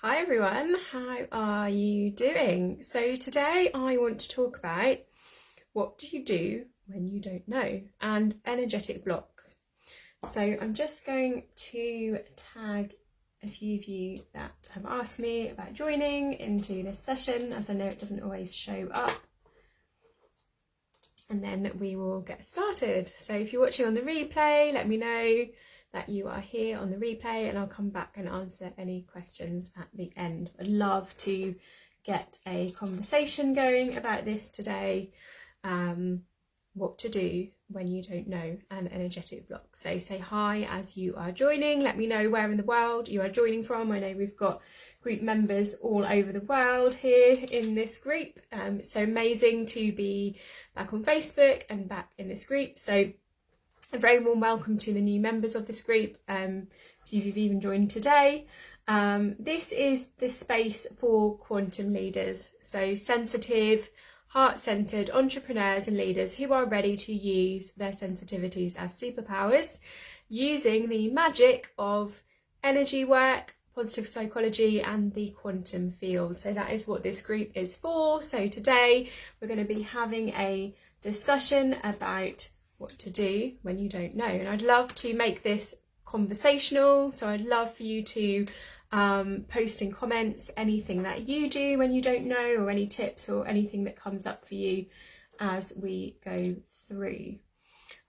Hi everyone, how are you doing? So today I want to talk about what do you do when you don't know and energetic blocks. So I'm just going to tag a few of you that have asked me about joining into this session, as I know it doesn't always show up. And then we will get started. So if you're watching on the replay, let me know that you are here on the replay and I'll come back and answer any questions at the end. I'd love to get a conversation going about this today. What to do when you don't know an energetic block. So say hi as you are joining. Let me know where in the world you are joining from. I know we've got group members all over the world here in this group. It's so amazing to be back on Facebook and back in this group. So a very warm welcome to the new members of this group. If you've even joined today. This is the space for quantum leaders. So sensitive, heart-centered entrepreneurs and leaders who are ready to use their sensitivities as superpowers using the magic of energy work, positive psychology and the quantum field. So that is what this group is for. So today we're going to be having a discussion about what to do when you don't know, and I'd love to make this conversational. So I'd love for you to post in comments anything that you do when you don't know, or any tips or anything that comes up for you as we go through.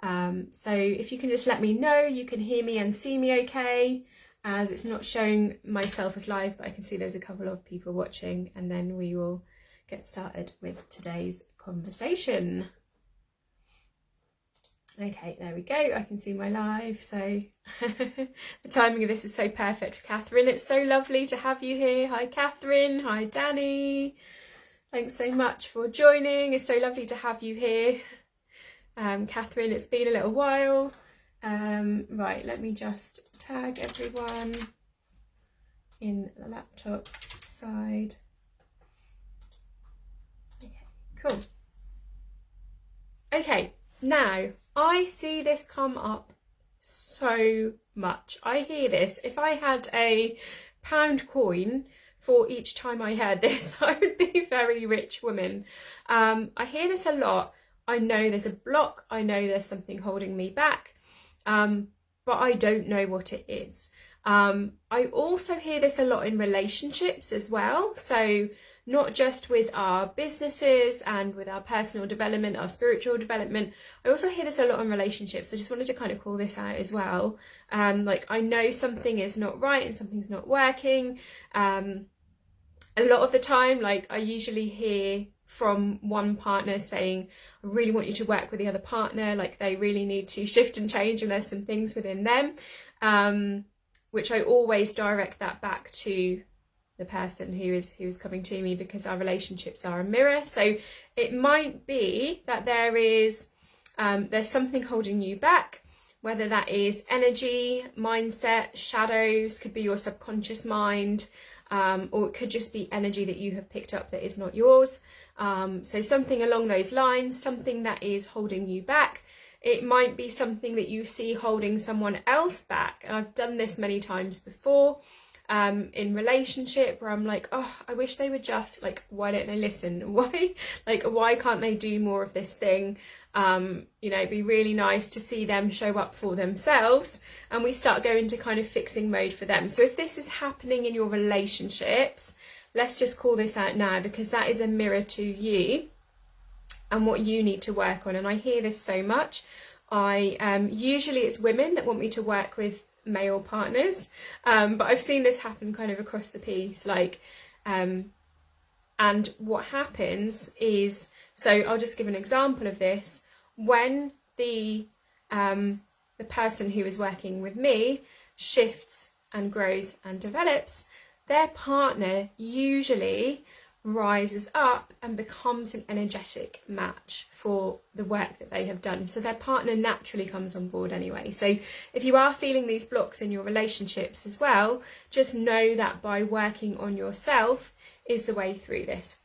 So if you can just let me know you can hear me and see me okay, as it's not showing myself as live, but I can see there's a couple of people watching, and then we will get started with today's conversation. Okay, there we go. I can see my live. So the timing of this is so perfect for Catherine. It's so lovely to have you here. Hi, Catherine. Hi, Danny. Thanks so much for joining. It's so lovely to have you here. Catherine, it's been a little while. Right, let me just tag everyone in the laptop side. Okay, cool. Okay, now I see this come up so much. I hear this. If I had a pound coin for each time I heard this, I would be a very rich woman. I hear this a lot. I know there's a block. I know there's something holding me back, but I don't know what it is. I also hear this a lot in relationships as well. So not just with our businesses and with our personal development, our spiritual development. I also hear this a lot in relationships. I just wanted to kind of call this out as well. Like I know something is not right and something's not working. A lot of the time, like I usually hear from one partner saying, I really want you to work with the other partner, like they really need to shift and change, and there's some things within them, which I always direct that back to the person who is coming to me, because our relationships are a mirror. So it might be that there's something holding you back, whether that is energy, mindset, shadows, could be your subconscious mind, or it could just be energy that you have picked up that is not yours. So something along those lines, something that is holding you back. It might be something that you see holding someone else back. And I've done this many times before. In relationship, where I'm like, oh, I wish they would just, like, why don't they listen? Why can't they do more of this thing? It'd be really nice to see them show up for themselves, and we start going to kind of fixing mode for them. So if this is happening in your relationships, let's just call this out now, because that is a mirror to you and what you need to work on. And I hear this so much. Usually it's women that want me to work with male partners, but I've seen this happen kind of across the piece, and what happens is, so I'll just give an example of this. When the person who is working with me shifts and grows and develops, their partner usually rises up and becomes an energetic match for the work that they have done. So their partner naturally comes on board anyway. So if you are feeling these blocks in your relationships as well, just know that by working on yourself is the way through this.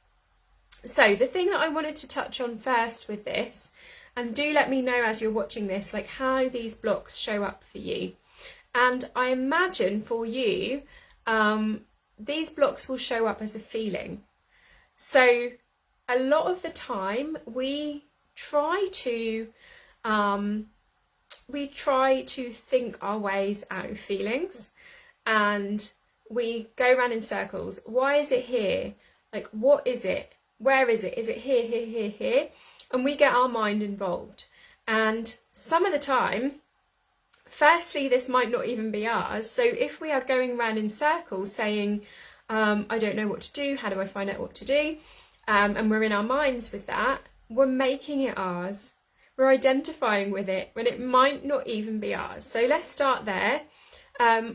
So the thing that I wanted to touch on first with this, and do let me know as you're watching this, like how these blocks show up for you. And I imagine for you, these blocks will show up as a feeling. So a lot of the time we try to think our ways out of feelings, and we go around in circles. Why is it here? Like, what is it? Where is it? Is it here, here, here, here? And we get our mind involved. And some of the time, firstly, this might not even be ours. So if we are going around in circles saying, I don't know what to do, how do I find out what to do? And we're in our minds with that, we're making it ours. We're identifying with it when it might not even be ours. So let's start there.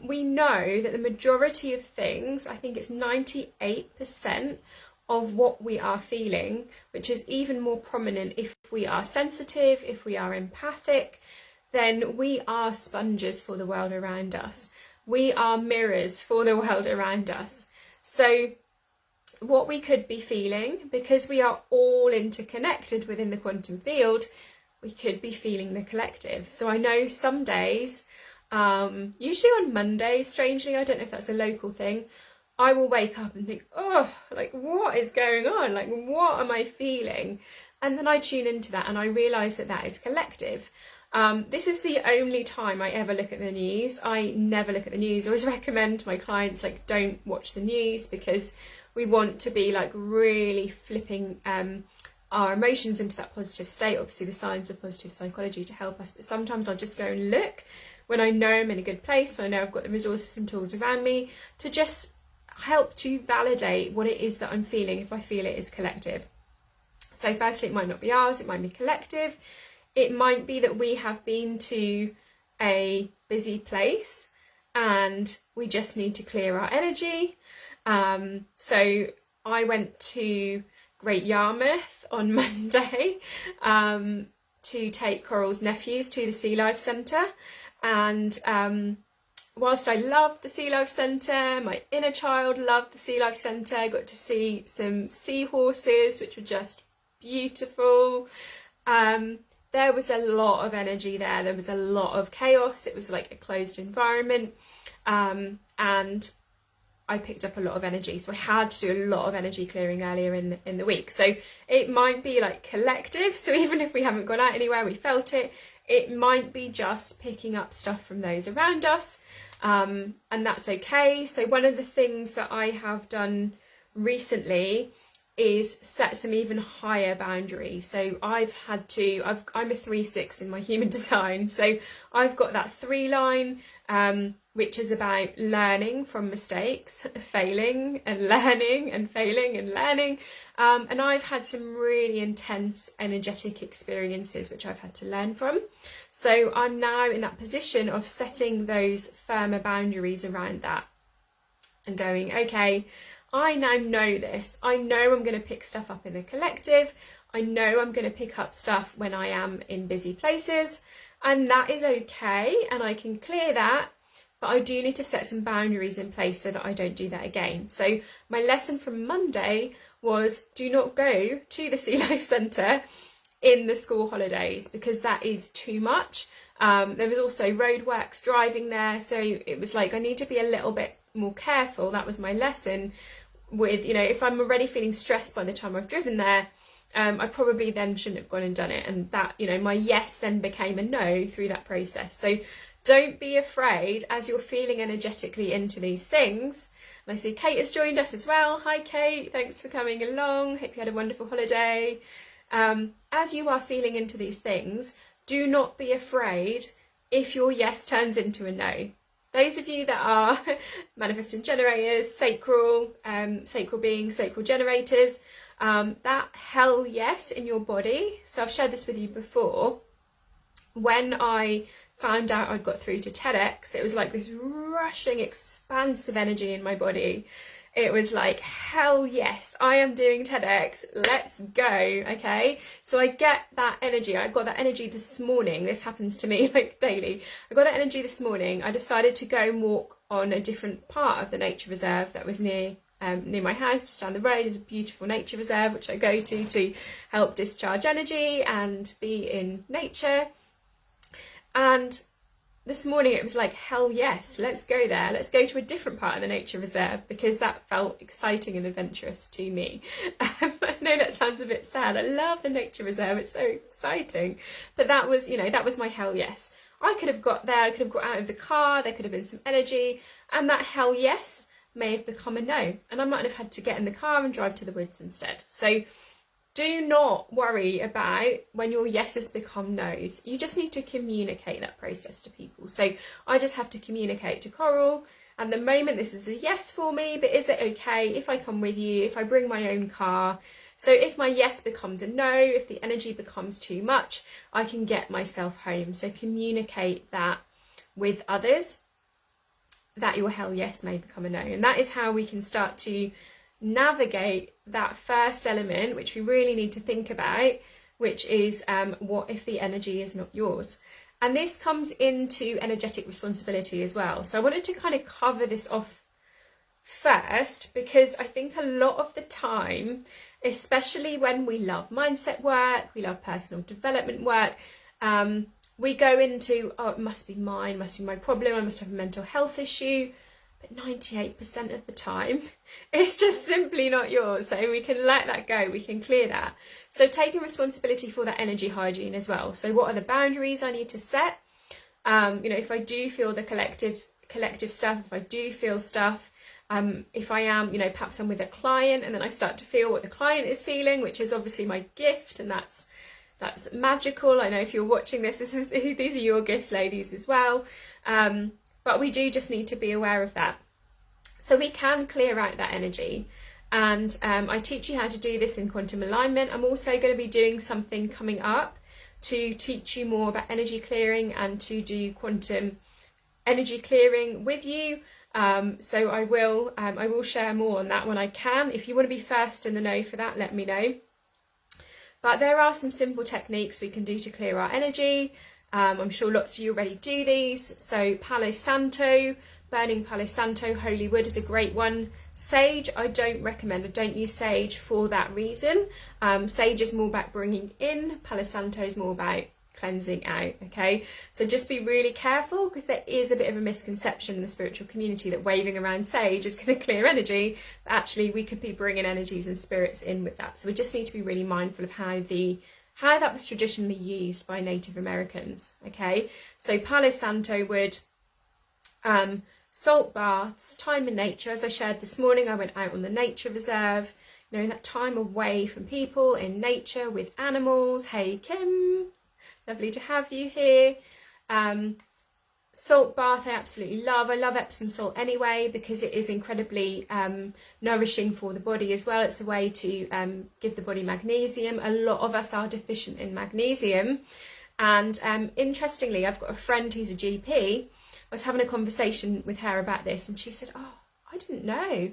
We know that the majority of things, I think it's 98% of what we are feeling, which is even more prominent if we are sensitive, if we are empathic, then we are sponges for the world around us. We are mirrors for the world around us. So what we could be feeling, because we are all interconnected within the quantum field, we could be feeling the collective. So I know some days, usually on Mondays, strangely, I don't know if that's a local thing, I will wake up and think, oh, like, what is going on? Like, what am I feeling? And then I tune into that and I realise that that is collective. This is the only time I ever look at the news. I never look at the news. I always recommend to my clients, like, don't watch the news, because we want to be like really flipping our emotions into that positive state. Obviously the science of positive psychology to help us, but sometimes I'll just go and look when I know I'm in a good place, when I know I've got the resources and tools around me to just help to validate what it is that I'm feeling if I feel it is collective. So firstly, it might not be ours, it might be collective. It might be that we have been to a busy place and we just need to clear our energy. So I went to Great Yarmouth on Monday to take Coral's nephews to the Sea Life Centre, and whilst I loved the Sea Life Centre, my inner child loved the Sea Life Centre. I got to see some seahorses, which were just beautiful. There was a lot of energy there. There was a lot of chaos. It was like a closed environment, and I picked up a lot of energy. So I had to do a lot of energy clearing earlier in the week. So it might be like collective. So even if we haven't gone out anywhere, we felt it. It might be just picking up stuff from those around us, and that's okay. So one of the things that I have done recently is set some even higher boundaries. So I'm a 3-6 in my human design. So I've got that 3 line, which is about learning from mistakes, failing and learning, and failing and learning. And I've had some really intense energetic experiences which I've had to learn from. So I'm now in that position of setting those firmer boundaries around that and going, okay, I now know this. I know I'm going to pick stuff up in the collective. I know I'm going to pick up stuff when I am in busy places, and that is okay, and I can clear that, but I do need to set some boundaries in place so that I don't do that again. So my lesson from Monday was, do not go to the Sea Life Centre in the school holidays, because that is too much. There was also roadworks driving there, so it was like I need to be a little bit more careful. That was my lesson with, you know, if I'm already feeling stressed by the time I've driven there, I probably then shouldn't have gone and done it. And that, you know, my yes then became a no through that process. So don't be afraid as you're feeling energetically into these things. And I see Kate has joined us as well. Hi Kate, thanks for coming along. Hope you had a wonderful holiday. As you are feeling into these things, do not be afraid if your yes turns into a no. Those of you that are manifesting generators, sacral beings, sacral generators, that hell yes in your body. So I've shared this with you before. When I found out I'd got through to TEDx, it was like this rushing, expansive energy in my body. It was like, hell yes, I am doing TEDx, let's go, okay? So I get that energy. I got that energy this morning. This happens to me like daily. I got that energy this morning. I decided to go and walk on a different part of the nature reserve that was near my house, just down the road. There's a beautiful nature reserve which I go to help discharge energy and be in nature. And this morning it was like, hell yes, let's go there. Let's go to a different part of the nature reserve, because that felt exciting and adventurous to me. I know that sounds a bit sad. I love the nature reserve. It's so exciting. But that was, you know, that was my hell yes. I could have got there. I could have got out of the car. There could have been some energy. And that hell yes may have become a no. And I might have had to get in the car and drive to the woods instead. So do not worry about when your yeses become no's. You just need to communicate that process to people. So I just have to communicate to Coral, and the moment this is a yes for me, but is it okay if I come with you, if I bring my own car? So if my yes becomes a no, if the energy becomes too much, I can get myself home. So communicate that with others, that your hell yes may become a no. And that is how we can start to navigate that first element, which we really need to think about, which is what if the energy is not yours? And this comes into energetic responsibility as well. So I wanted to kind of cover this off first, because I think a lot of the time, especially when we love mindset work, we love personal development work, we go into, oh, it must be mine, must be my problem, I must have a mental health issue. But 98% of the time, it's just simply not yours. So we can let that go, we can clear that. So taking responsibility for that energy hygiene as well. So what are the boundaries I need to set? You know, if I do feel the collective stuff, if I do feel stuff, if I am, you know, perhaps I'm with a client and then I start to feel what the client is feeling, which is obviously my gift, and that's magical. I know if you're watching this, these are your gifts, ladies, as well. But we do just need to be aware of that. So we can clear out that energy. And I teach you how to do this in quantum alignment. I'm also going to be doing something coming up to teach you more about energy clearing and to do quantum energy clearing with you. So I will share more on that when I can. If you want to be first in the know for that, let me know. But there are some simple techniques we can do to clear our energy. I'm sure lots of you already do these. So Palo Santo, burning Palo Santo, holy wood is a great one. Sage, I don't recommend. I don't use sage for that reason. Sage is more about bringing in. Palo Santo is more about cleansing out, okay? So just be really careful, because there is a bit of a misconception in the spiritual community that waving around sage is going to clear energy. But actually, we could be bringing energies and spirits in with that. So we just need to be really mindful of how that was traditionally used by Native Americans, okay? So Palo Santo wood, salt baths, time in nature. As I shared this morning, I went out on the nature reserve, you know, that time away from people, in nature, with animals. Hey, Kim, lovely to have you here. Salt bath, I absolutely love. I love Epsom salt anyway, because it is incredibly nourishing for the body as well. It's a way to give the body magnesium. A lot of us are deficient in magnesium. And interestingly, I've got a friend who's a GP. I was having a conversation with her about this, and she said, oh, I didn't know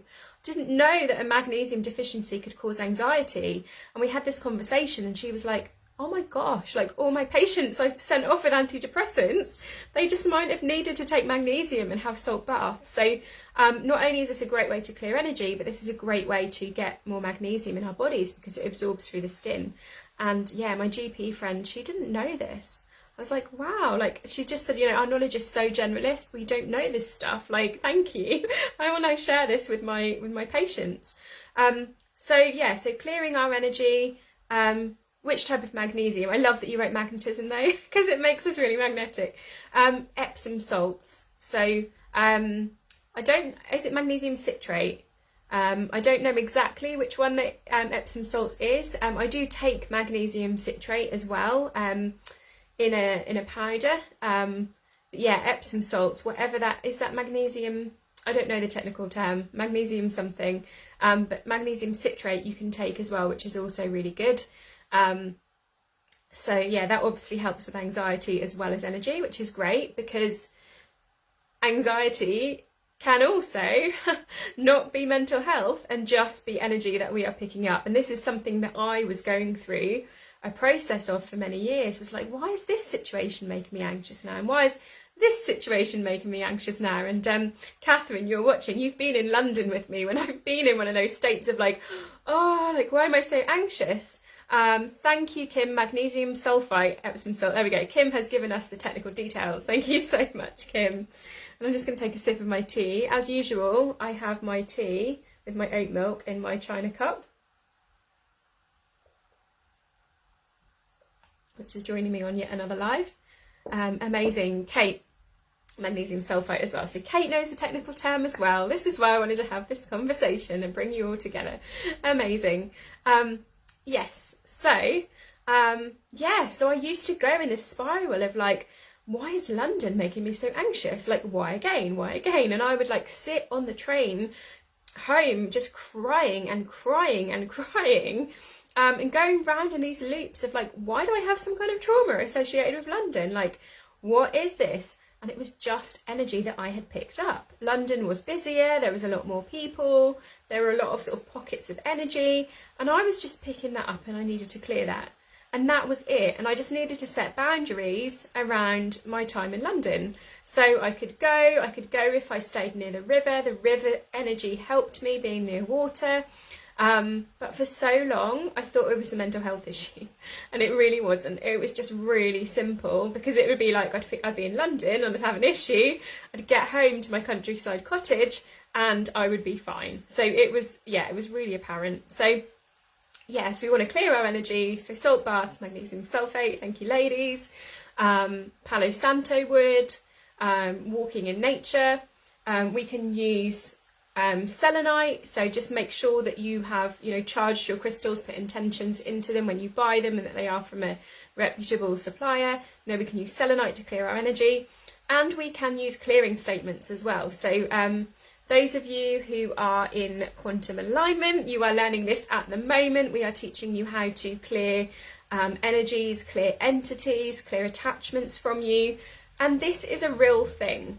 that a magnesium deficiency could cause anxiety. And we had this conversation, and she was like, oh my gosh, like all my patients I've sent off with antidepressants, they just might have needed to take magnesium and have salt baths. So not only is this a great way to clear energy, but this is a great way to get more magnesium in our bodies, because it absorbs through the skin. And yeah, my GP friend, she didn't know this. I was like, wow, like she just said, you know, our knowledge is so generalist, we don't know this stuff. Like, thank you. I want to share this with my patients. So yeah, so clearing our energy. Which type of magnesium? I love that you wrote magnetism though, because it makes us really magnetic. Epsom salts. So is it magnesium citrate? I don't know exactly which one that Epsom salts is. I do take magnesium citrate as well in a powder. Yeah, Epsom salts, whatever that is, that magnesium, I don't know the technical term, magnesium something, but magnesium citrate you can take as well, which is also really good. So yeah, that obviously helps with anxiety as well as energy, which is great, because anxiety can also not be mental health and just be energy that we are picking up. And this is something that I was going through a process of for many years, was like, why is this situation making me anxious now? And why is this situation making me anxious now? And Catherine, you're watching, you've been in London with me when I've been in one of those states of like, oh, like, why am I so anxious? Thank you, Kim. Magnesium sulfite, Epsom salt. There we go. Kim has given us the technical details. Thank you so much, Kim. And I'm just going to take a sip of my tea. As usual, I have my tea with my oat milk in my china cup, which is joining me on yet another live. Amazing. Kate, magnesium sulfite as well. So Kate knows the technical term as well. This is why I wanted to have this conversation and bring you all together. Amazing. Yes. So, so I used to go in this spiral of like, why is London making me so anxious? Like, why again? Why again? And I would like sit on the train home just crying and crying and crying. And going round in these loops of like, why do I have some kind of trauma associated with London? Like, what is this? And it was just energy that I had picked up. London was busier, there was a lot more people, there were a lot of sort of pockets of energy, and I was just picking that up and I needed to clear that. And that was it. And I just needed to set boundaries around my time in London. So I could go if I stayed near the river. The river energy helped me being near water. But for so long, I thought it was a mental health issue, and it really wasn't. It was just really simple, because it would be like I'd be in London and I'd have an issue, I'd get home to my countryside cottage and I would be fine. So it was really apparent. So yes, we want to clear our energy. So salt baths, magnesium sulfate, thank you ladies, Palo Santo wood, walking in nature. We can use selenite, so just make sure that you have charged your crystals, put intentions into them when you buy them, and that they are from a reputable supplier. We can use selenite to clear our energy, and we can use clearing statements as well. So those of you who are in quantum alignment, you are learning this at the moment. We are teaching you how to clear energies, clear entities, clear attachments from you, and this is a real thing.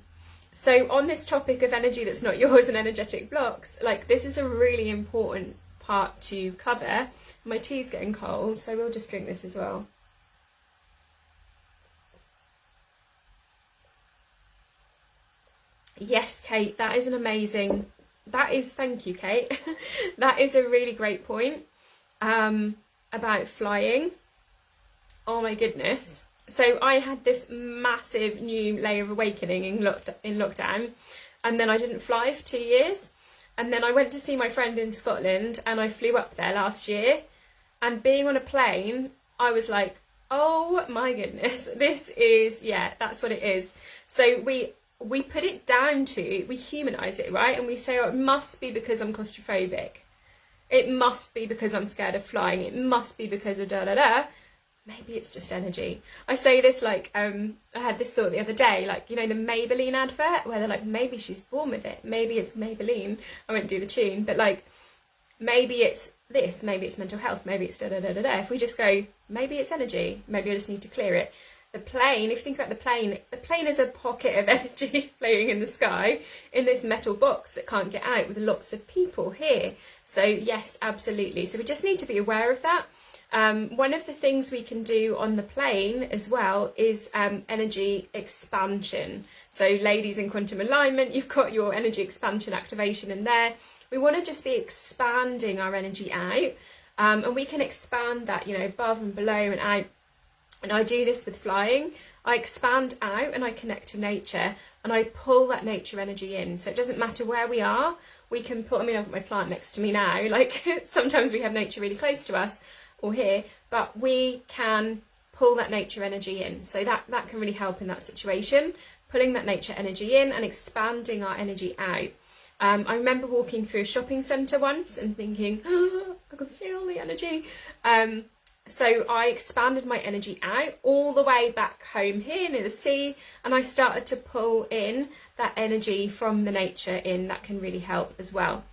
So on this topic of energy that's not yours and energetic blocks, like, this is a really important part to cover. My tea's getting cold, so we'll just drink this as well. Yes, Kate, that is thank you, Kate. That is a really great point about flying. Oh my goodness. So I had this massive new layer of awakening in lockdown, and then I didn't fly for 2 years. And then I went to see my friend in Scotland, and I flew up there last year. And being on a plane, I was like, oh my goodness, this is, that's what it is. So we put it down to, we humanise it, right? And we say, oh, it must be because I'm claustrophobic. It must be because I'm scared of flying. It must be because of da-da-da. Maybe it's just energy. I say this like, I had this thought the other day, like, the Maybelline advert where they're like, maybe she's born with it. Maybe it's Maybelline. I won't do the tune, but like, maybe it's this, maybe it's mental health, maybe it's da-da-da-da-da. If we just go, maybe it's energy, maybe I just need to clear it. The plane, if you think about the plane is a pocket of energy floating in the sky in this metal box that can't get out with lots of people here. So yes, absolutely. So we just need to be aware of that. One of the things we can do on the plane as well is energy expansion. So ladies in quantum alignment, you've got your energy expansion activation in there. We want to just be expanding our energy out, and we can expand that, above and below and out. And I do this with flying. I expand out and I connect to nature, and I pull that nature energy in. So it doesn't matter where we are. We can put, I've got my plant next to me now. Like, sometimes we have nature really close to us, or here, but we can pull that nature energy in. So that can really help in that situation, pulling that nature energy in and expanding our energy out. I remember walking through a shopping centre once and thinking, oh, I can feel the energy. So I expanded my energy out all the way back home here near the sea, and I started to pull in that energy from the nature in. That can really help as well.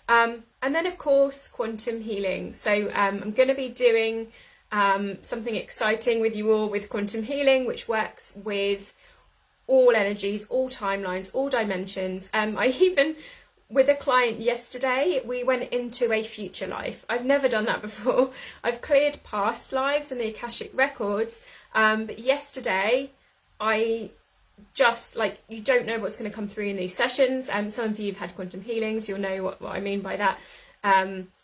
And then, of course, quantum healing. So I'm going to be doing something exciting with you all with quantum healing, which works with all energies, all timelines, all dimensions. With a client yesterday, we went into a future life. I've never done that before. I've cleared past lives and the Akashic records. But yesterday, I just, like, you don't know what's going to come through in these sessions. Some of you have had quantum healings, you'll know what I mean by that.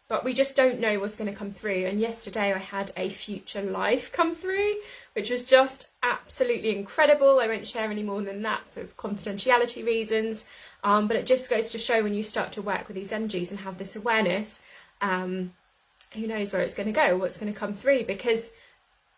but we just don't know what's going to come through. And yesterday I had a future life come through, which was just absolutely incredible. I won't share any more than that for confidentiality reasons, but it just goes to show when you start to work with these energies and have this awareness, who knows where it's going to go, what's going to come through, because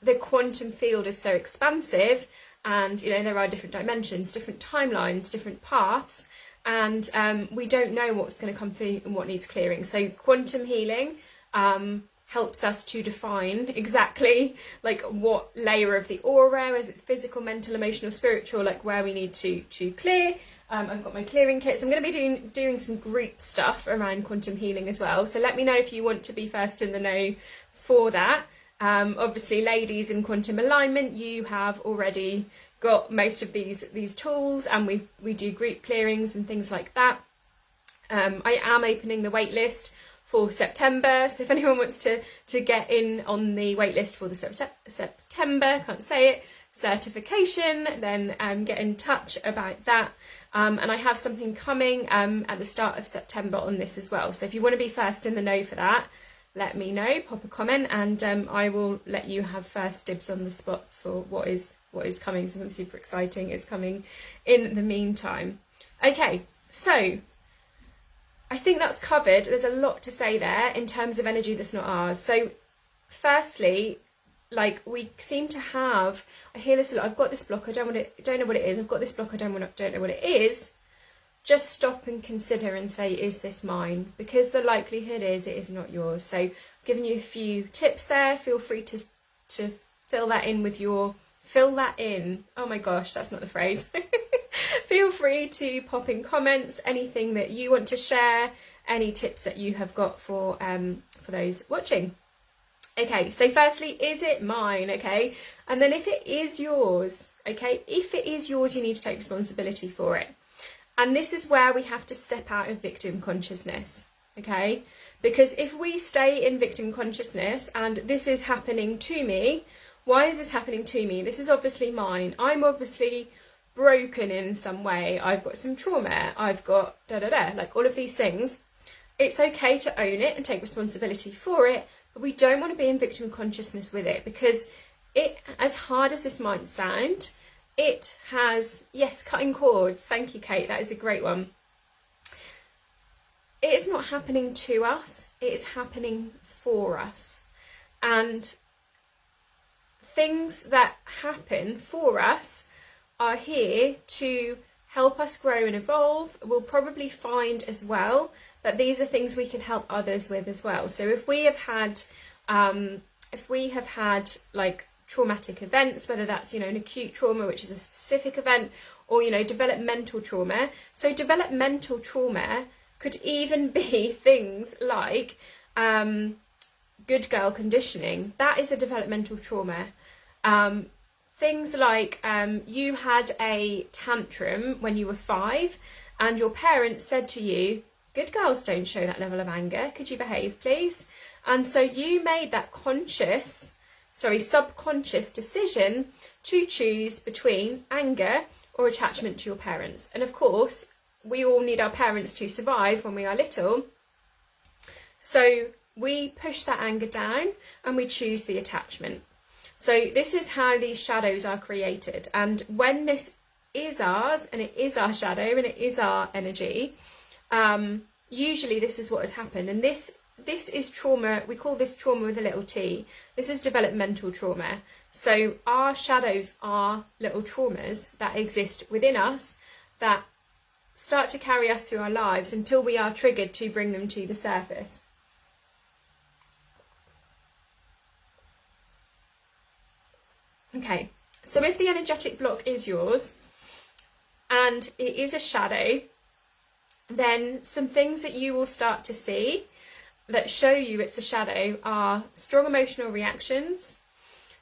the quantum field is so expansive, and you know, there are different dimensions, different timelines, different paths, and we don't know what's going to come through and what needs clearing. So quantum healing helps us to define exactly like what layer of the aura, is it physical, mental, emotional, spiritual, like where we need to clear. I've got my clearing kits. I'm going to be doing some group stuff around quantum healing as well, so let me know if you want to be first in the know for that. Obviously, ladies in quantum alignment, you have already got most of these tools, and we do group clearings and things like that. I am opening the wait list for September, so if anyone wants to get in on the wait list for the September, can't say it, certification, then get in touch about that. And I have something coming at the start of September on this as well, so if you want to be first in the know for that, let me know, pop a comment, and I will let you have first dibs on the spots for what is coming. Something super exciting is coming in the meantime. Okay, so I think that's covered. There's a lot to say there in terms of energy that's not ours. So firstly, like, we seem to have, I hear this a lot, I've got this block, I don't know what it is, I've got this block, I don't know what it is. Just stop and consider and say, is this mine? Because the likelihood is it is not yours. So I've given you a few tips there. Feel free to fill that in with your, oh my gosh, that's not the phrase. Feel free to pop in comments, anything that you want to share, any tips that you have got for those watching. Okay, so firstly, is it mine? Okay, and then if it is yours, okay, if it is yours, you need to take responsibility for it. And this is where we have to step out of victim consciousness, okay? Because if we stay in victim consciousness and this is happening to me, why is this happening to me? This is obviously mine. I'm obviously broken in some way. I've got some trauma. I've got like all of these things. It's okay to own it and take responsibility for it, but we don't want to be in victim consciousness with it, because it, as hard as this might sound, it has, yes, cutting cords. Thank you, Kate. That is a great one. It is not happening to us. It is happening for us. And things that happen for us are here to help us grow and evolve. We'll probably find as well that these are things we can help others with as well. So if we have had like traumatic events, whether that's, you know, an acute trauma, which is a specific event, or, you know, developmental trauma. So developmental trauma could even be things like good girl conditioning. That is a developmental trauma. Things like you had a tantrum when you were 5 and your parents said to you, good girls don't show that level of anger, could you behave please? And so you made that subconscious decision to choose between anger or attachment to your parents. And of course, we all need our parents to survive when we are little. So we push that anger down and we choose the attachment. So this is how these shadows are created. And when this is ours, and it is our shadow, and it is our energy, usually this is what has happened. And this is trauma. We call this trauma with a little t. This is developmental trauma. So our shadows are little traumas that exist within us that start to carry us through our lives until we are triggered to bring them to the surface. Okay, so if the energetic block is yours and it is a shadow, then some things that you will start to see that show you it's a shadow are strong emotional reactions.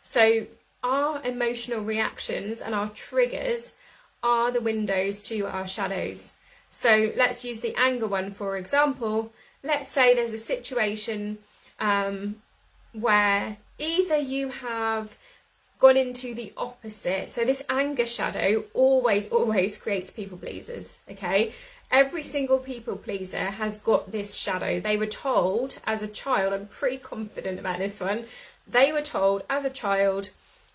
So our emotional reactions and our triggers are the windows to our shadows. So let's use the anger one for example. Let's say there's a situation where either you have gone into the opposite. So this anger shadow always creates people pleasers, okay? Every single people pleaser has got this shadow. They were told as a child, I'm pretty confident about this one, they were told as a child,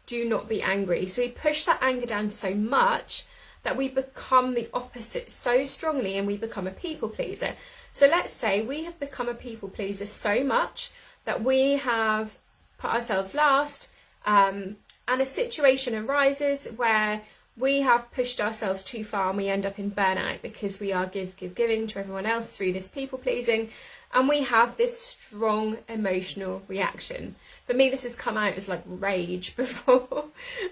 do not be angry. So we push that anger down so much that we become the opposite so strongly, and we become a people pleaser. So let's say we have become a people pleaser so much that we have put ourselves last, and a situation arises where we have pushed ourselves too far and we end up in burnout because we are giving to everyone else through this people pleasing, and we have this strong emotional reaction. For me, this has come out as like rage before,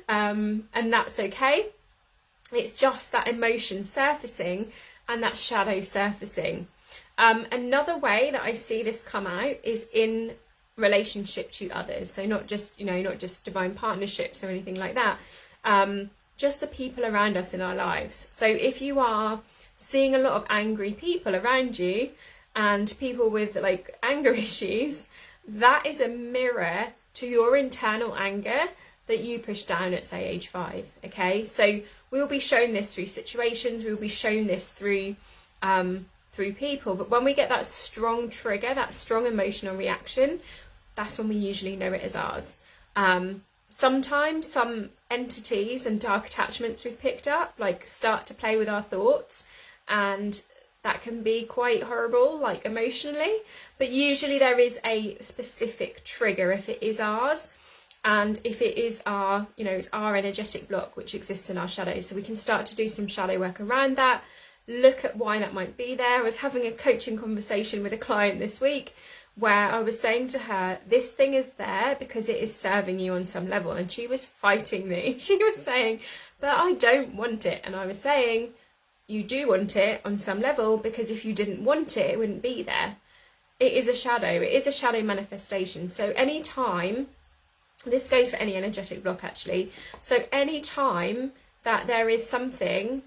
and that's okay. It's just that emotion surfacing and that shadow surfacing. Another way that I see this come out is in relationship to others. So not just, not just divine partnerships or anything like that. Just the people around us in our lives. So if you are seeing a lot of angry people around you and people with like anger issues, that is a mirror to your internal anger that you pushed down at, say, age 5. Okay, so we will be shown this through situations, we will be shown this through people, but when we get that strong trigger, that strong emotional reaction, that's when we usually know it as ours. Sometimes some entities and dark attachments we've picked up like start to play with our thoughts, and that can be quite horrible, like emotionally, but usually there is a specific trigger if it is ours, and if it is our, it's our energetic block which exists in our shadows. So we can start to do some shadow work around that, look at why that might be there. I was having a coaching conversation with a client this week where I was saying to her, this thing is there because it is serving you on some level, and she was fighting me. She was saying, but I don't want it. And I was saying, you do want it on some level, because if you didn't want it, it wouldn't be there. It is a shadow. It is a shadow manifestation. So any time, this goes for any energetic block actually. So any time that there is something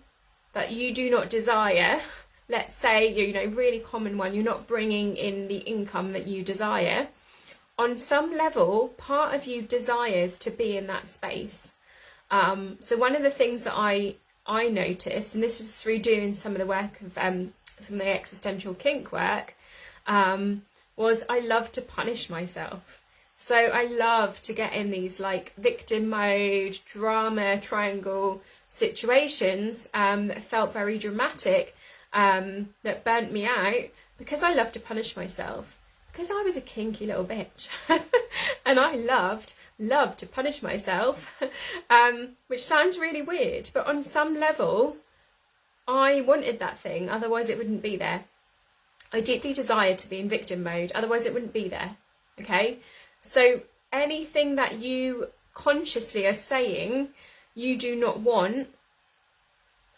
that you do not desire, let's say, really common one, you're not bringing in the income that you desire, on some level, part of you desires to be in that space. So one of the things that I noticed, and this was through doing some of the work of some of the existential kink work, was I love to punish myself. So I love to get in these like victim mode, drama, triangle situations that felt very dramatic, that burnt me out, because I love to punish myself, because I was a kinky little bitch and I loved to punish myself, which sounds really weird, but on some level I wanted that thing, otherwise it wouldn't be there. I deeply desired to be in victim mode, otherwise it wouldn't be there. Okay, so anything that you consciously are saying you do not want,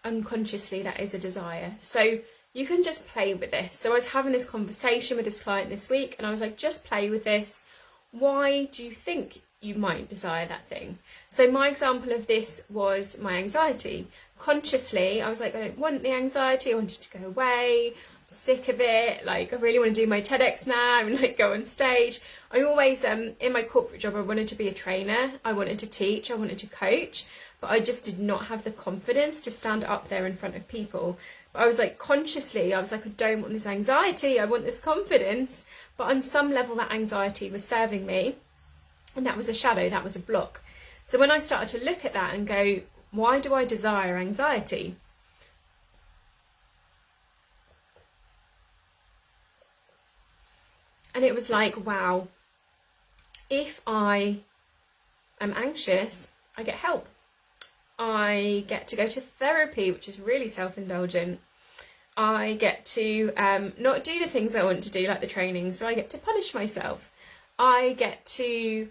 unconsciously that is a desire. So you can just play with this. So I was having this conversation with this client this week, and I was like, just play with this. Why do you think you might desire that thing? So my example of this was my anxiety. Consciously, I was like, I don't want the anxiety. I wanted to go away. I'm sick of it. Like, I really want to do my TEDx now and like go on stage. I always, in my corporate job, I wanted to be a trainer. I wanted to teach. I wanted to coach. But I just did not have the confidence to stand up there in front of people. But I was like, consciously, I was like, I don't want this anxiety, I want this confidence. But on some level, that anxiety was serving me. And that was a shadow, that was a block. So when I started to look at that and go, why do I desire anxiety? And it was like, wow, if I am anxious, I get help. I get to go to therapy, which is really self-indulgent. I get to not do the things I want to do, like the training, so I get to punish myself. I get to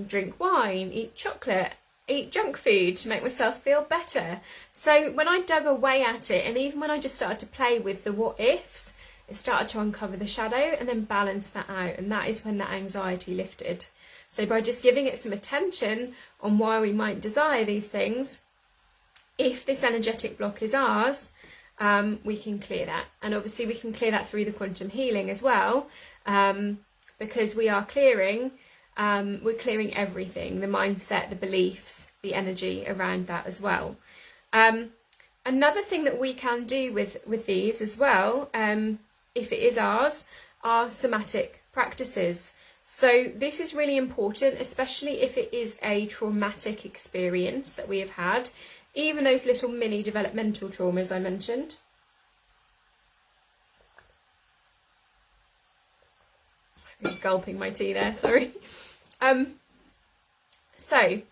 drink wine, eat chocolate, eat junk food to make myself feel better. So when I dug away at it, and even when I just started to play with the what ifs, it started to uncover the shadow and then balance that out, and that is when that anxiety lifted. So by just giving it some attention on why we might desire these things, if this energetic block is ours, we can clear that. And obviously we can clear that through the quantum healing as well, because we are clearing, we're clearing everything, the mindset, the beliefs, the energy around that as well. Another thing that we can do with these as well, if it is ours, are somatic practices. So this is really important, especially if it is a traumatic experience that we have had, even those little mini developmental traumas I mentioned. I'm gulping my tea there, sorry. So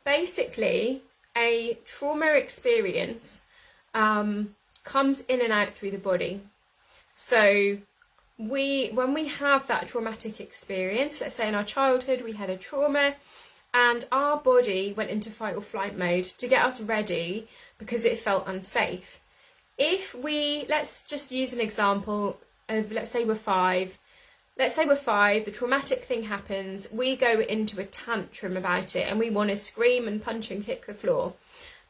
basically, a trauma experience comes in and out through the body. So when we have that traumatic experience, let's say in our childhood we had a trauma and our body went into fight or flight mode to get us ready because it felt unsafe. Let's just use an example of, let's say we're five, the traumatic thing happens, we go into a tantrum about it and we want to scream and punch and kick the floor.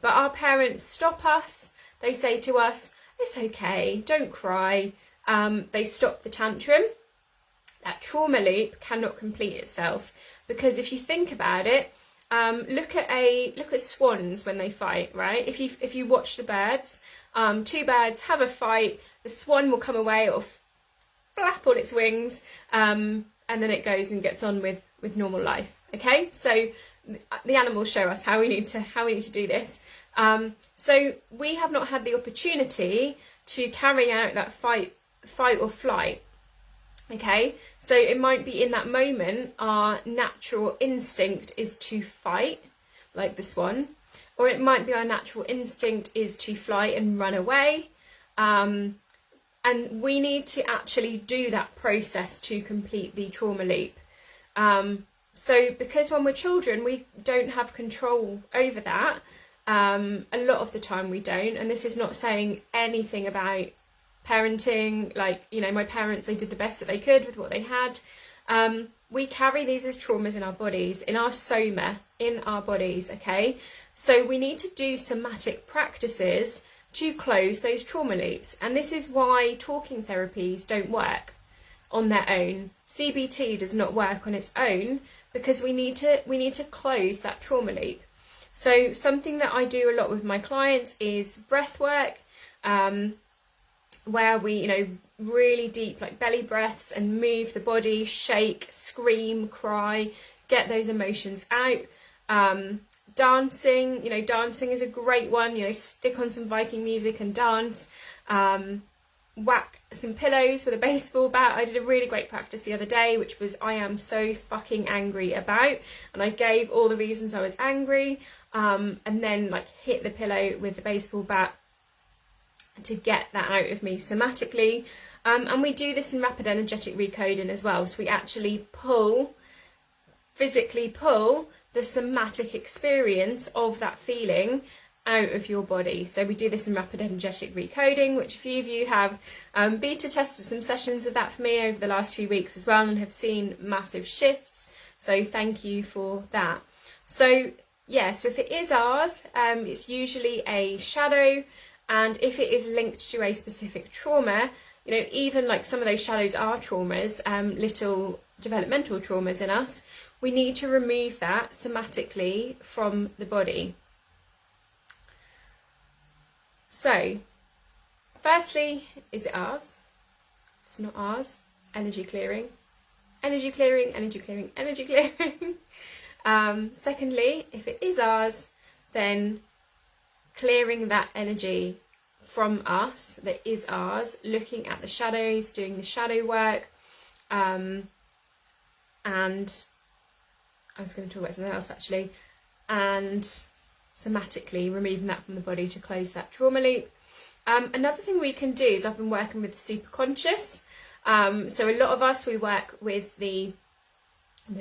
But our parents stop us, they say to us, it's okay, don't cry. They stop the tantrum. That trauma loop cannot complete itself, because if you think about it, look at swans when they fight, right? If you watch the birds, two birds have a fight, the swan will come away, it'll flap all its wings, and then it goes and gets on with normal life. Okay, so the animals show us how we need to do this. So we have not had the opportunity to carry out that fight or flight. Okay, so it might be in that moment our natural instinct is to fight, like the swan, or it might be our natural instinct is to fly and run away. And we need to actually do that process to complete the trauma loop. So because when we're children, we don't have control over that. A lot of the time we don't, and this is not saying anything about parenting, like, you know, my parents, they did the best that they could with what they had. We carry these as traumas in our bodies, in our soma, in our bodies, okay? So we need to do somatic practices to close those trauma loops. And this is why talking therapies don't work on their own. CBT does not work on its own, because we need to close that trauma loop. So something that I do a lot with my clients is breath work, where we, you know, really deep, like belly breaths, and move the body, shake, scream, cry, get those emotions out. Dancing, you know, dancing is a great one. You know, stick on some Viking music and dance. Whack some pillows with a baseball bat. I did a really great practice the other day, which was I am so fucking angry about, and I gave all the reasons I was angry, and then like hit the pillow with the baseball bat to get that out of me somatically. And we do this in rapid energetic recoding as well. So we actually physically pull the somatic experience of that feeling out of your body. So we do this in rapid energetic recoding, which a few of you have beta tested some sessions of that for me over the last few weeks as well, and have seen massive shifts. So thank you for that. So yeah, so if it is ours, it's usually a shadow, and if it is linked to a specific trauma, you know, even like some of those shadows are traumas, little developmental traumas in us, we need to remove that somatically from the body. So, firstly, is it ours? If it's not ours, energy clearing. Energy clearing, energy clearing, energy clearing. Secondly, if it is ours, then clearing that energy from us that is ours, looking at the shadows, doing the shadow work, and I was going to talk about something else actually, and somatically removing that from the body to close that trauma loop. Another thing we can do is I've been working with the superconscious. So a lot of us, we work with the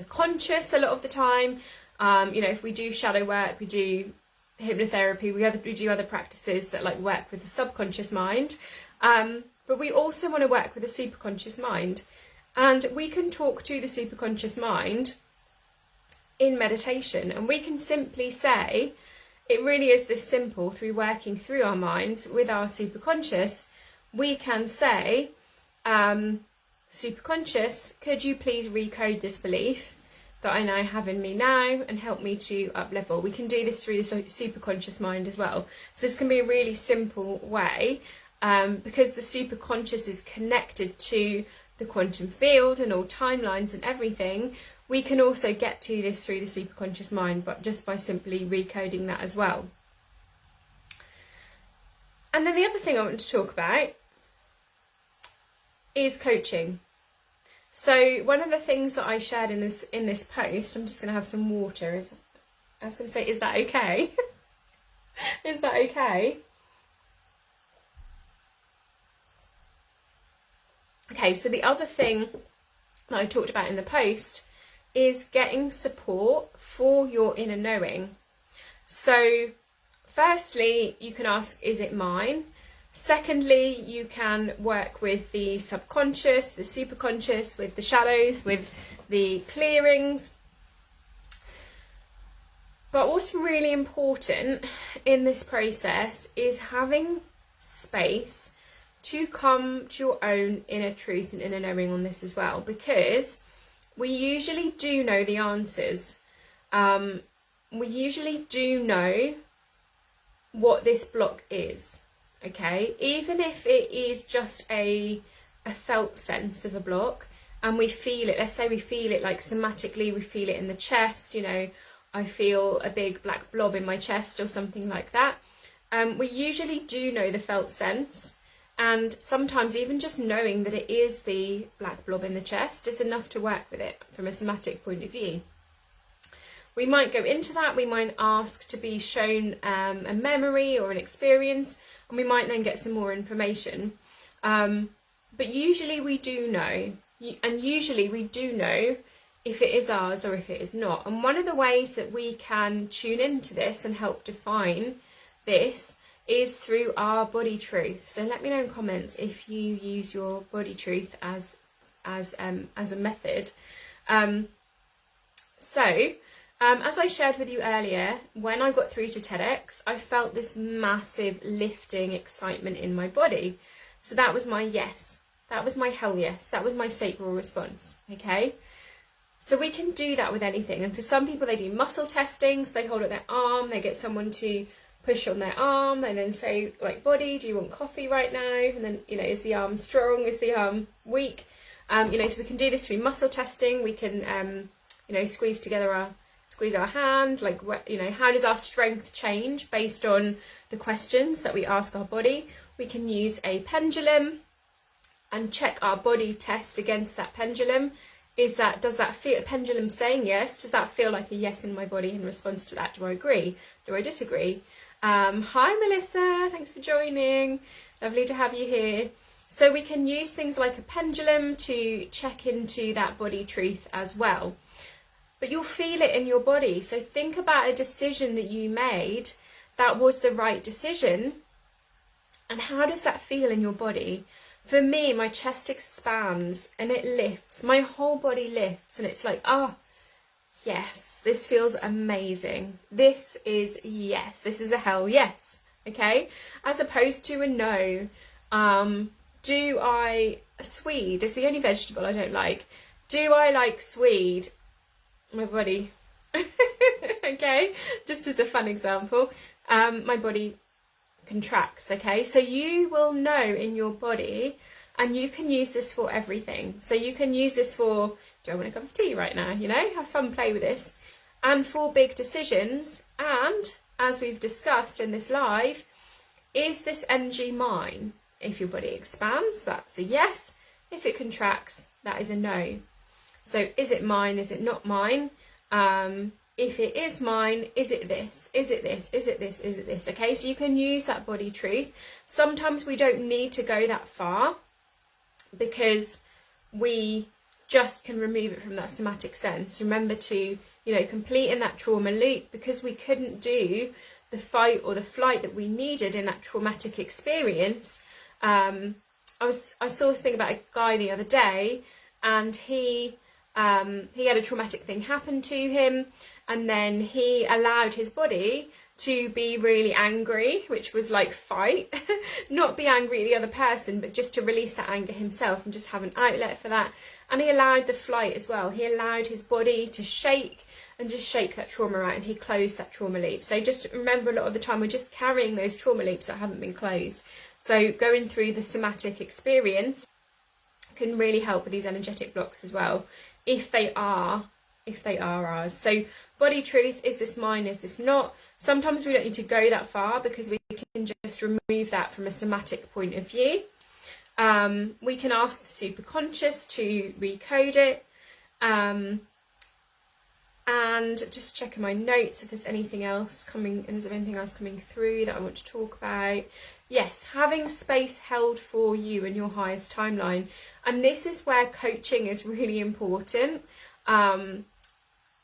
conscious a lot of the time. You know, if we do shadow work, we do hypnotherapy, we do other practices that like work with the subconscious mind. But we also want to work with the superconscious mind. And we can talk to the superconscious mind in meditation, and we can simply say, it really is this simple, through working through our minds with our superconscious, we can say, superconscious, could you please recode this belief? that I now have in me now and help me to up level. We can do this through the super conscious mind as well. So this can be a really simple way, because the super conscious is connected to the quantum field and all timelines and everything. We can also get to this through the super conscious mind, but just by simply recoding that as well. And then the other thing I want to talk about is coaching. So one of the things that I shared in this post, I'm just going to have some water. I was going to say, is that okay? Is that okay? Okay, so the other thing that I talked about in the post is getting support for your inner knowing. So firstly, you can ask, is it mine? Secondly, you can work with the subconscious, the superconscious, with the shadows, with the clearings. But what's really important in this process is having space to come to your own inner truth and inner knowing on this as well, because we usually do know the answers. We usually do know what this block is. Okay, even if it is just a felt sense of a block and we feel it, let's say we feel it like somatically, we feel it in the chest, you know, I feel a big black blob in my chest or something like that. We usually do know the felt sense, and sometimes even just knowing that it is the black blob in the chest is enough to work with it from a somatic point of view. We might go into that, we might ask to be shown a memory or an experience, and we might then get some more information. But usually we do know, and usually we do know if it is ours or if it is not. And one of the ways that we can tune into this and help define this is through our body truth. So let me know in comments if you use your body truth as a method. As I shared with you earlier, when I got through to TEDx, I felt this massive lifting excitement in my body. So that was my yes. That was my hell yes. That was my sacral response, okay? So we can do that with anything. And for some people, they do muscle testing. So they hold up their arm, they get someone to push on their arm and then say, like, body, do you want coffee right now? And then, you know, is the arm strong? Is the arm weak? So we can do this through muscle testing. We can, squeeze our hand, like, how does our strength change based on the questions that we ask our body? We can use a pendulum and check our body test against that pendulum. Does that feel, a pendulum saying yes, does that feel like a yes in my body in response to that? Do I agree? Do I disagree? Hi Melissa, thanks for joining. Lovely to have you here. So we can use things like a pendulum to check into that body truth as well. But you'll feel it in your body. So think about a decision that you made that was the right decision. And how does that feel in your body? For me, my chest expands and it lifts. My whole body lifts and it's like, oh, yes, this feels amazing. This is yes. This is a hell yes. Okay? As opposed to a no. Swede is the only vegetable I don't like. Do I like swede? My body. Okay? Just as a fun example. My body contracts, okay? So you will know in your body, and you can use this for everything. So you can use this for, do I want a cup of tea right now? Have fun, play with this. And for big decisions, and as we've discussed in this live, is this energy mine? If your body expands, that's a yes. If it contracts, that is a no. So is it mine? Is it not mine? If it is mine, is it this? Is it this? Is it this? Is it this? Okay, so you can use that body truth. Sometimes we don't need to go that far because we just can remove it from that somatic sense. Remember to, complete in that trauma loop, because we couldn't do the fight or the flight that we needed in that traumatic experience. I saw a thing about a guy the other day, and he had a traumatic thing happen to him, and then he allowed his body to be really angry, which was like fight, not be angry at the other person, but just to release that anger himself and just have an outlet for that. And he allowed the flight as well. He allowed his body to shake and just shake that trauma out, and he closed that trauma loop. So just remember, a lot of the time we're just carrying those trauma loops that haven't been closed. So going through the somatic experience can really help with these energetic blocks as well, if they are ours. So body truth, is this mine, is this not? Sometimes we don't need to go that far, because we can just remove that from a somatic point of view. We can ask the superconscious to recode it, and just checking my notes if there's anything else coming, and is there anything else coming through that I want to talk about? Yes, having space held for you and your highest timeline. And this is where coaching is really important. And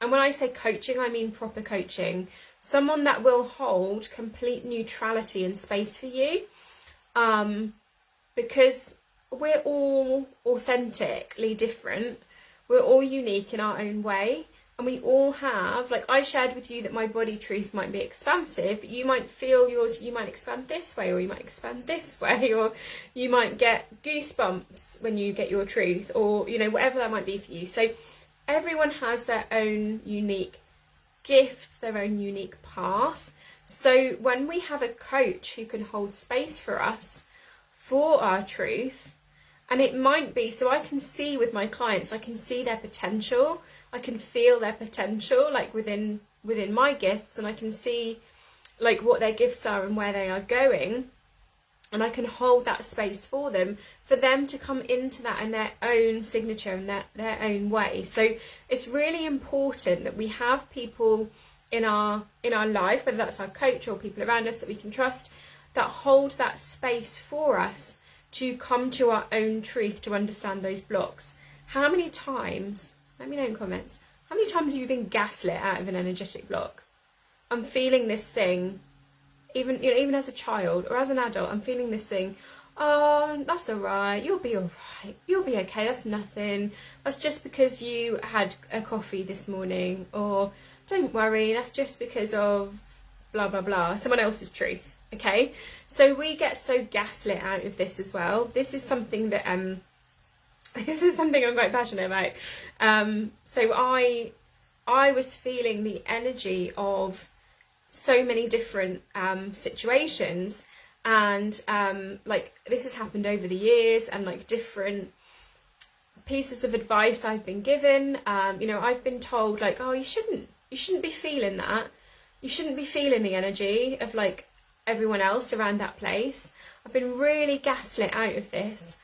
when I say coaching, I mean proper coaching. Someone that will hold complete neutrality and space for you. Because we're all authentically different. We're all unique in our own way. And we all have, like I shared with you that my body truth might be expansive, but you might feel yours, you might expand this way, or you might expand this way, or you might get goosebumps when you get your truth, or, you know, whatever that might be for you. So everyone has their own unique gifts, their own unique path. So when we have a coach who can hold space for us, for our truth, and it might be, so I can see with my clients, I can see their potential, I can feel their potential, like within my gifts, and I can see like what their gifts are and where they are going, and I can hold that space for them to come into that in their own signature and their own way. So it's really important that we have people in our life, whether that's our coach or people around us that we can trust, that hold that space for us to come to our own truth, to understand those blocks. How many times, let me know in comments, how many times have you been gaslit out of an energetic block? I'm feeling this thing, even as a child or as an adult, I'm feeling this thing. Oh, that's all right. You'll be all right. You'll be okay. That's nothing. That's just because you had a coffee this morning. Or don't worry. That's just because of blah, blah, blah. Someone else's truth. Okay. So we get so gaslit out of this as well. This is something that, this is something I'm quite passionate about. So I was feeling the energy of so many different situations, and like this has happened over the years, and like different pieces of advice I've been given. You know, I've been told like, oh, you shouldn't be feeling that. You shouldn't be feeling the energy of like everyone else around that place. I've been really gaslit out of this.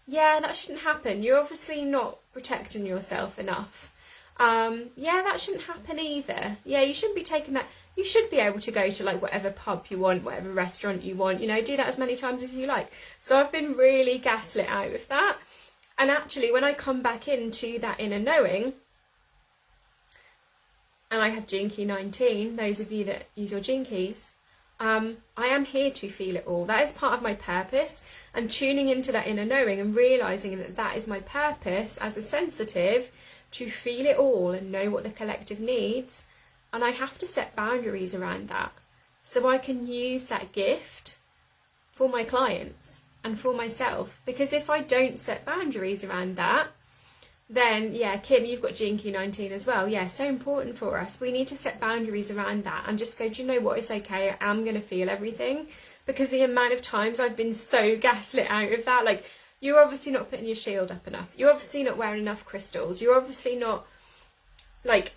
Yeah, that shouldn't happen. You're obviously not protecting yourself enough. Yeah, that shouldn't happen either. Yeah, you shouldn't be taking that. You should be able to go to like whatever pub you want, whatever restaurant you want, you know, do that as many times as you like. So I've been really gaslit out of that. And actually, when I come back into that inner knowing, and I have Gene Key 19, those of you that use your Gene Keys, I am here to feel it all. That is part of my purpose, and tuning into that inner knowing and realising that that is my purpose as a sensitive, to feel it all and know what the collective needs. And I have to set boundaries around that so I can use that gift for my clients and for myself. Because if I don't set boundaries around that, then yeah, Kim, you've got Gene Key 19 as well. Yeah, so important for us. We need to set boundaries around that and just go, do you know what, it's okay, I am going to feel everything. Because the amount of times I've been so gaslit out of that, like, you're obviously not putting your shield up enough. You're obviously not wearing enough crystals. You're obviously not, like,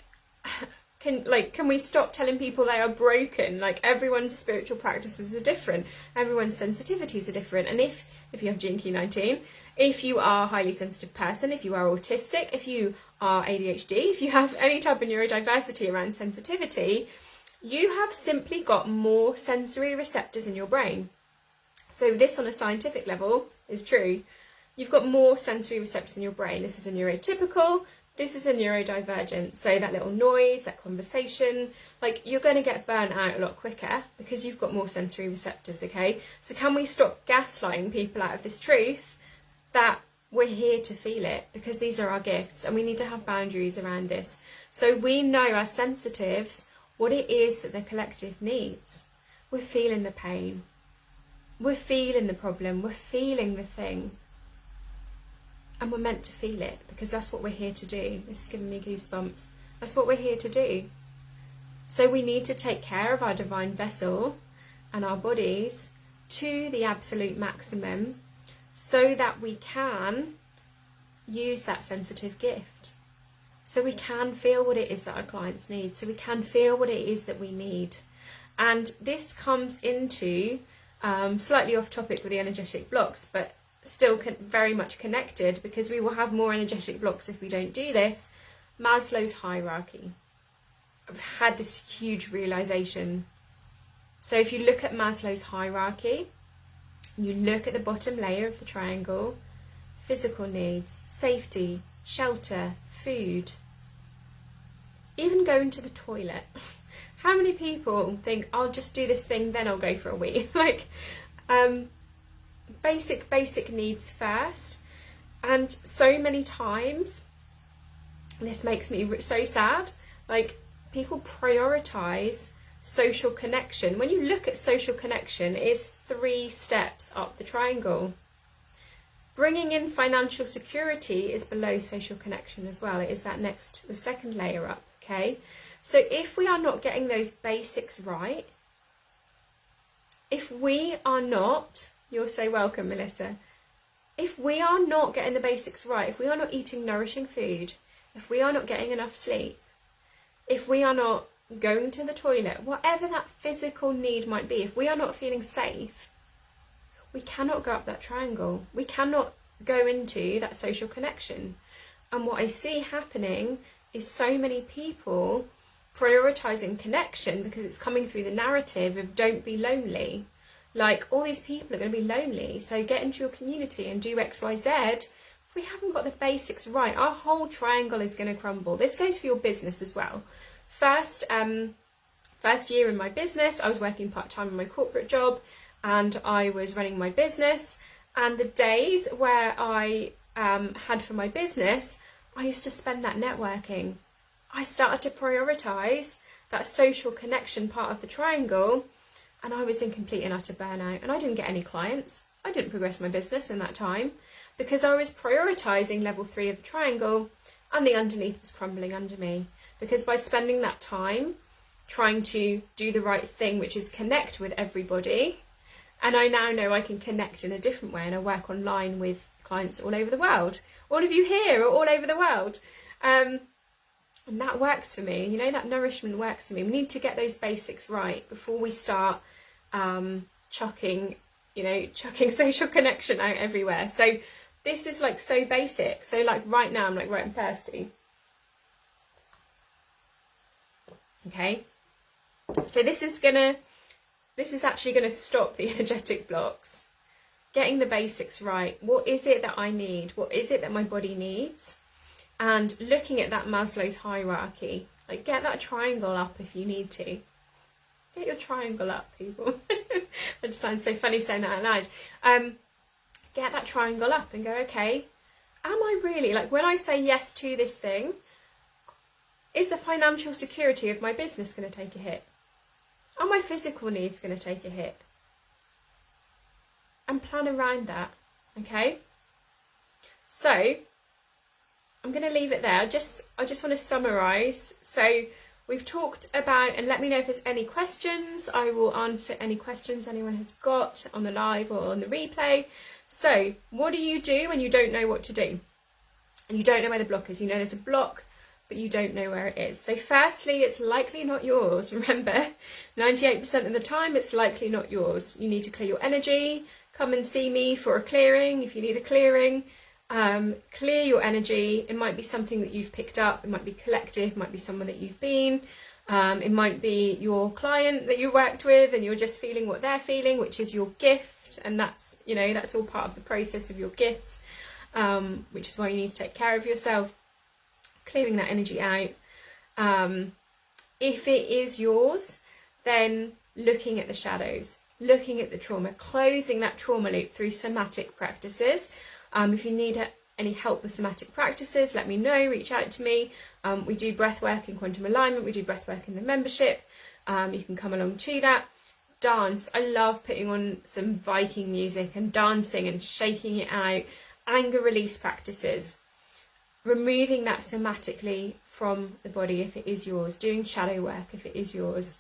can we stop telling people they are broken? Like, everyone's spiritual practices are different. Everyone's sensitivities are different. And if you have Gene Key 19, if you are a highly sensitive person, if you are autistic, if you are ADHD, if you have any type of neurodiversity around sensitivity, you have simply got more sensory receptors in your brain. So this on a scientific level is true. You've got more sensory receptors in your brain. This is a neurotypical, this is a neurodivergent. So that little noise, that conversation, like, you're going to get burnt out a lot quicker because you've got more sensory receptors, okay? So can we stop gaslighting people out of this truth that we're here to feel it, because these are our gifts and we need to have boundaries around this. So we know as sensitives what it is that the collective needs. We're feeling the pain. We're feeling the problem. We're feeling the thing. And we're meant to feel it because that's what we're here to do. This is giving me goosebumps. That's what we're here to do. So we need to take care of our divine vessel and our bodies to the absolute maximum so that we can use that sensitive gift. So we can feel what it is that our clients need. So we can feel what it is that we need. And this comes into, slightly off topic with the energetic blocks, but still very much connected, because we will have more energetic blocks if we don't do this. Maslow's hierarchy. I've had this huge realization. So if you look at Maslow's hierarchy, you look at the bottom layer of the triangle, physical needs, safety, shelter, food, even going to the toilet. How many people think, I'll just do this thing, then I'll go for a wee? Like, basic needs first. And so many times, this makes me so sad, like, people prioritize social connection. When you look at social connection, it is 3 steps up the triangle. Bringing in financial security is below social connection as well. It is the second layer up, okay? So if we are not getting those basics right, if we are not, you're so welcome, Melissa, if we are not getting the basics right, if we are not eating nourishing food, if we are not getting enough sleep, if we are not going to the toilet, whatever that physical need might be, if we are not feeling safe, we cannot go up that triangle. We cannot go into that social connection. And what I see happening is so many people prioritizing connection because it's coming through the narrative of don't be lonely. Like, all these people are going to be lonely, so get into your community and do X, Y, Z. If we haven't got the basics right, our whole triangle is going to crumble. This goes for your business as well. First year in my business, I was working part-time in my corporate job, and I was running my business, and the days where I had for my business, I used to spend that networking. I started to prioritise that social connection part of the triangle, and I was in complete and utter burnout, and I didn't get any clients. I didn't progress my business in that time because I was prioritising level 3 of the triangle, and the underneath was crumbling under me, because by spending that time trying to do the right thing, which is connect with everybody, and I now know I can connect in a different way, and I work online with clients all over the world. All of you here are all over the world. And that works for me. You know, that nourishment works for me. We need to get those basics right before we start chucking social connection out everywhere. So this is like so basic. So like right now, I'm like, right, I'm thirsty. Okay. So this is actually gonna stop the energetic blocks. Getting the basics right. What is it that I need? What is it that my body needs? And looking at that Maslow's hierarchy. Like, get that triangle up if you need to. Get your triangle up, people. It just sounds so funny saying that out loud. Get that triangle up and go, okay, am I really, like, when I say yes to this thing, is the financial security of my business going to take a hit? Are my physical needs going to take a hit? And plan around that, okay? So, I'm going to leave it there. I just want to summarise. So, we've talked about, and let me know if there's any questions. I will answer any questions anyone has got on the live or on the replay. So, what do you do when you don't know what to do? And you don't know where the block is. You know there's a block, but you don't know where it is. So firstly, it's likely not yours. Remember, 98% of the time, it's likely not yours. You need to clear your energy. Come and see me for a clearing if you need a clearing. Clear your energy. It might be something that you've picked up. It might be collective. It might be someone that you've been. It might be your client that you worked with and you're just feeling what they're feeling, which is your gift. And that's, you know, that's all part of the process of your gifts, which is why you need to take care of yourself. Clearing that energy out. If it is yours, then looking at the shadows, looking at the trauma, closing that trauma loop through somatic practices. If you need any help with somatic practices, let me know, reach out to me. We do breath work in quantum alignment, we do breath work in the membership. You can come along to that. Dance, I love putting on some Viking music and dancing and shaking it out. Anger release practices, removing that somatically from the body if it is yours, doing shadow work if it is yours.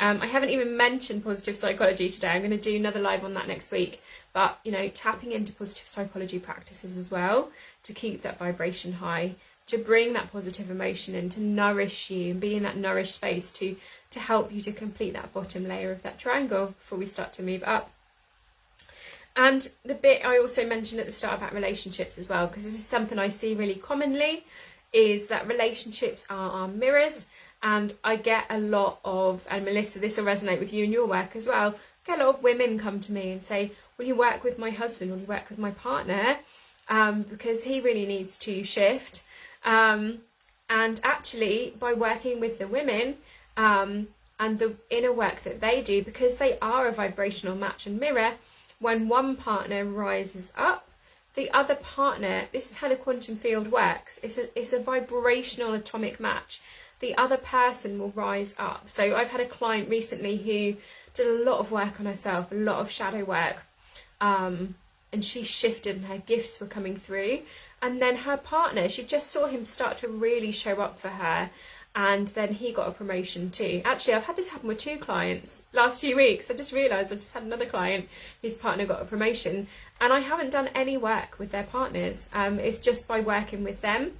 I haven't even mentioned positive psychology today. I'm going to do another live on that next week. But, you know, tapping into positive psychology practices as well to keep that vibration high, to bring that positive emotion in, to nourish you and be in that nourished space to help you to complete that bottom layer of that triangle before we start to move up. And the bit I also mentioned at the start about relationships as well, because this is something I see really commonly, is that relationships are our mirrors. And I get a lot of, and Melissa, this will resonate with you in your work as well, I get a lot of women come to me and say, will you work with my husband, will you work with my partner, because he really needs to shift. And actually, by working with the women and the inner work that they do, because they are a vibrational match and mirror, when one partner rises up, the other partner, this is how the quantum field works, it's a vibrational atomic match. The other person will rise up. So I've had a client recently who did a lot of work on herself, a lot of shadow work, and she shifted and her gifts were coming through. And then her partner, she just saw him start to really show up for her, and then he got a promotion too. Actually, I've had this happen with 2 clients last few weeks. I just realised I just had another client whose partner got a promotion, and I haven't done any work with their partners. It's just by working with them.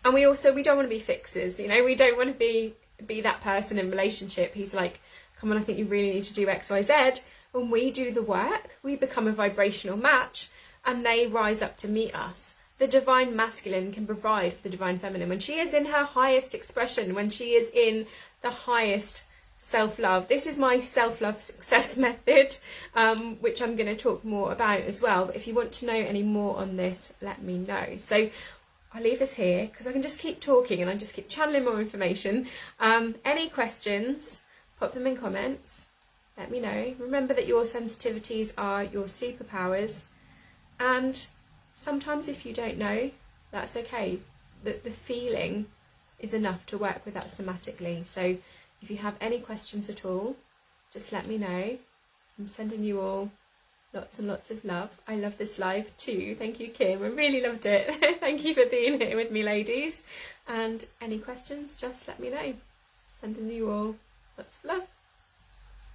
And we don't want to be fixers, you know, we don't want to be that person in relationship who's like, come on, I think you really need to do X, Y, Z. When we do the work, we become a vibrational match and they rise up to meet us. The divine masculine can provide for the divine feminine. When she is in her highest expression, when she is in the highest self-love. This is my self-love success method, which I'm going to talk more about as well. But if you want to know any more on this, let me know. So I'll leave this here because I can just keep talking and I just keep channeling more information. Any questions, pop them in comments. Let me know. Remember that your sensitivities are your superpowers. And sometimes if you don't know, that's okay. The feeling is enough to work with that somatically. So if you have any questions at all, just let me know. I'm sending you all lots and lots of love. I love this live too. Thank you, Kim. I really loved it. Thank you for being here with me, ladies. And any questions, just let me know. Sending you all lots of love.